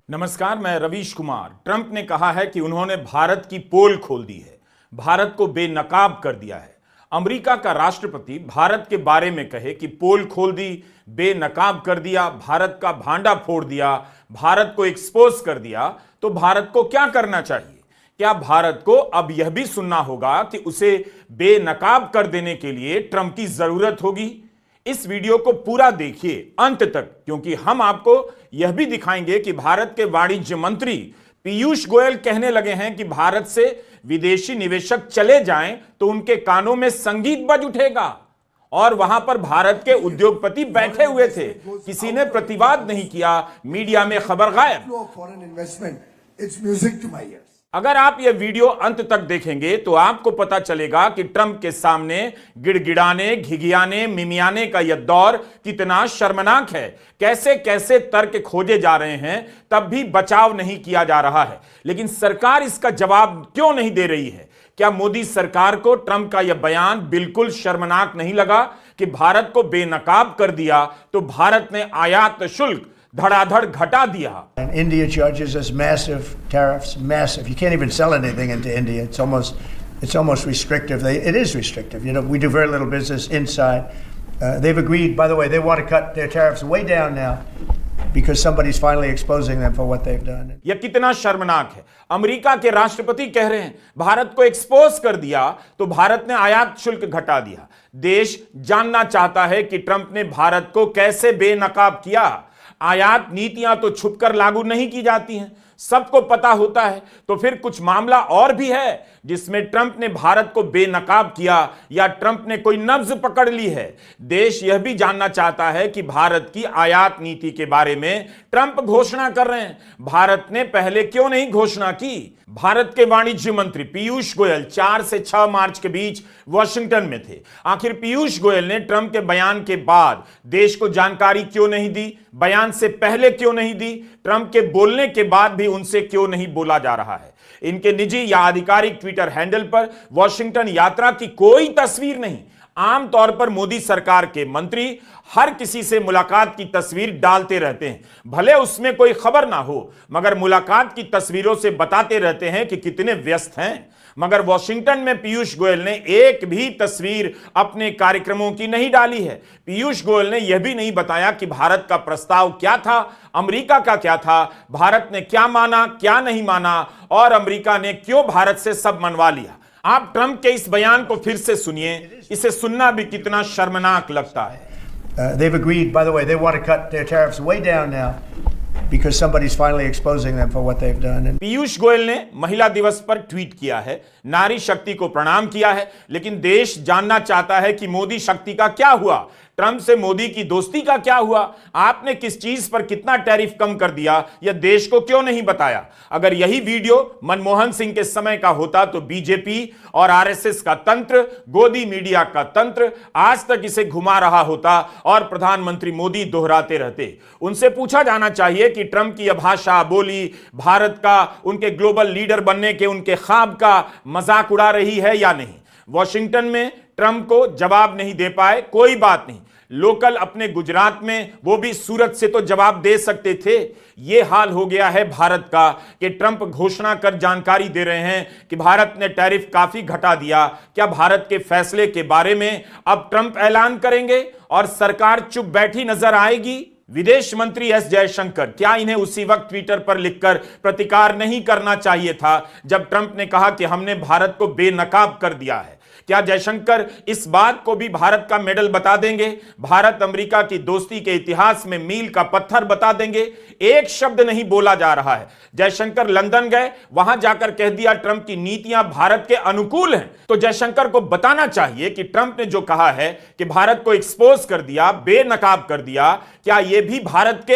नमस्कार, मैं रवीश कुमार। ट्रंप ने कहा है कि उन्होंने भारत की पोल खोल दी है, भारत को बेनकाब कर दिया है। अमेरिका का राष्ट्रपति भारत के बारे में कहे कि पोल खोल दी, बेनकाब कर दिया, भारत का भांडा फोड़ दिया, भारत को एक्सपोज कर दिया, तो भारत को क्या करना चाहिए? क्या भारत को अब यह भी सुनना होगा कि उसे बेनकाब कर देने के लिए ट्रंप की जरूरत होगी? इस वीडियो को पूरा देखिए अंत तक, क्योंकि हम आपको यह भी दिखाएंगे कि भारत के वाणिज्य मंत्री पीयूष गोयल कहने लगे हैं कि भारत से विदेशी निवेशक चले जाएं तो उनके कानों में संगीत बज उठेगा। और वहां पर भारत के उद्योगपति बैठे हुए थे, किसी ने प्रतिवाद नहीं किया, मीडिया में खबर गायब। अगर आप यह वीडियो अंत तक देखेंगे तो आपको पता चलेगा कि ट्रंप के सामने गिड़गिड़ाने, घिघियाने, मिमियाने का यह दौर कितना शर्मनाक है। कैसे कैसे तर्क खोजे जा रहे हैं, तब भी बचाव नहीं किया जा रहा है। लेकिन सरकार इसका जवाब क्यों नहीं दे रही है? क्या मोदी सरकार को ट्रंप का यह बयान बिल्कुल शर्मनाक नहीं लगा कि भारत को बेनकाब कर दिया तो भारत ने आयात शुल्क धड़ाधड़ घटा दिया? And India charges us massive tariffs, massive. You can't even sell anything into India. It's almost restrictive. It is restrictive. You know, we do very little business inside. They've agreed, by the way, they want to cut their tariffs way down now because somebody's finally exposing them for what they've done. यह कितना शर्मनाक है। America के राष्ट्रपति कह रहे हैं भारत को एक्सपोज कर दिया तो भारत ने आयात शुल्क घटा दिया। देश जानना चाहता है कि ट्रंप ने भारत को कैसे बेनकाब किया। आयात नीतियां तो छुपकर लागू नहीं की जाती हैं, सबको पता होता है। तो फिर कुछ मामला और भी है जिसमें ट्रंप ने भारत को बेनकाब किया या ट्रंप ने कोई नब्ज पकड़ ली है। देश यह भी जानना चाहता है कि भारत की आयात नीति के बारे में ट्रंप घोषणा कर रहे हैं, भारत ने पहले क्यों नहीं घोषणा की? भारत के वाणिज्य मंत्री पीयूष गोयल 4 से 6 मार्च के बीच वॉशिंगटन में थे। आखिर पीयूष गोयल ने ट्रंप के बयान के बाद देश को जानकारी क्यों नहीं दी? बयान से पहले क्यों नहीं दी? ट्रंप के बोलने के बाद भी उनसे क्यों नहीं बोला जा रहा है? इनके निजी या आधिकारिक ट्विटर हैंडल पर वॉशिंगटन यात्रा की कोई तस्वीर नहीं। आमतौर पर मोदी सरकार के मंत्री हर किसी से मुलाकात की तस्वीर डालते रहते हैं, भले उसमें कोई खबर ना हो, मगर मुलाकात की तस्वीरों से बताते रहते हैं कि कितने व्यस्त हैं। मगर वॉशिंगटन में पीयूष गोयल ने एक भी तस्वीर अपने कार्यक्रमों की नहीं डाली है। पीयूष गोयल ने यह भी नहीं बताया कि भारत का प्रस्ताव क्या था, अमेरिका का क्या था, भारत ने क्या माना, क्या नहीं माना, और अमेरिका ने क्यों भारत से सब मनवा लिया। आप ट्रंप के इस बयान को फिर से सुनिए, इसे सुनना भी कितना शर्मनाक लगता है। They've agreed, by the way, they want to cut their tariffs way down now because somebody's finally exposing them for what they've done. Piyush Goyal ने महिला दिवस पर ट्वीट किया है, नारी शक्ति को प्रणाम किया है, लेकिन देश जानना चाहता है कि मोदी शक्ति का क्या हुआ, ट्रंप से मोदी की दोस्ती का क्या हुआ, आपने किस चीज पर कितना टैरिफ कम कर दिया, यह देश को क्यों नहीं बताया? अगर यही वीडियो मनमोहन सिंह के समय का होता तो बीजेपी और आरएसएस का तंत्र, गोदी मीडिया का तंत्र आज तक इसे घुमा रहा होता और प्रधानमंत्री मोदी दोहराते रहते। उनसे पूछा जाना चाहिए कि ट्रंप की यह भाषा बोली भारत का, उनके ग्लोबल लीडर बनने के उनके ख्वाब का मजाक उड़ा रही है या नहीं। वॉशिंगटन में ट्रंप को जवाब नहीं दे पाए, कोई बात नहीं, लोकल अपने गुजरात में, वो भी सूरत से तो जवाब दे सकते थे। यह हाल हो गया है भारत का कि ट्रंप घोषणा कर जानकारी दे रहे हैं कि भारत ने टैरिफ काफी घटा दिया। क्या भारत के फैसले के बारे में अब ट्रंप ऐलान करेंगे और सरकार चुप बैठी नजर आएगी? विदेश मंत्री एस जयशंकर, क्या इन्हें उसी वक्त ट्विटर पर लिखकर प्रतिकार नहीं करना चाहिए था जब ट्रंप ने कहा कि हमने भारत को बेनकाब कर दिया है? क्या जयशंकर इस बात को भी भारत का मेडल बता देंगे, भारत अमेरिका की दोस्ती के इतिहास में मील का पत्थर बता देंगे? एक शब्द नहीं बोला जा रहा है। जयशंकर लंदन गए, वहां जाकर कह दिया ट्रंप की नीतियां भारत के अनुकूल हैं। तो जयशंकर को बताना चाहिए कि ट्रंप ने जो कहा है कि भारत को एक्सपोज कर दिया, बेनकाब कर दिया, क्या यह भी भारत के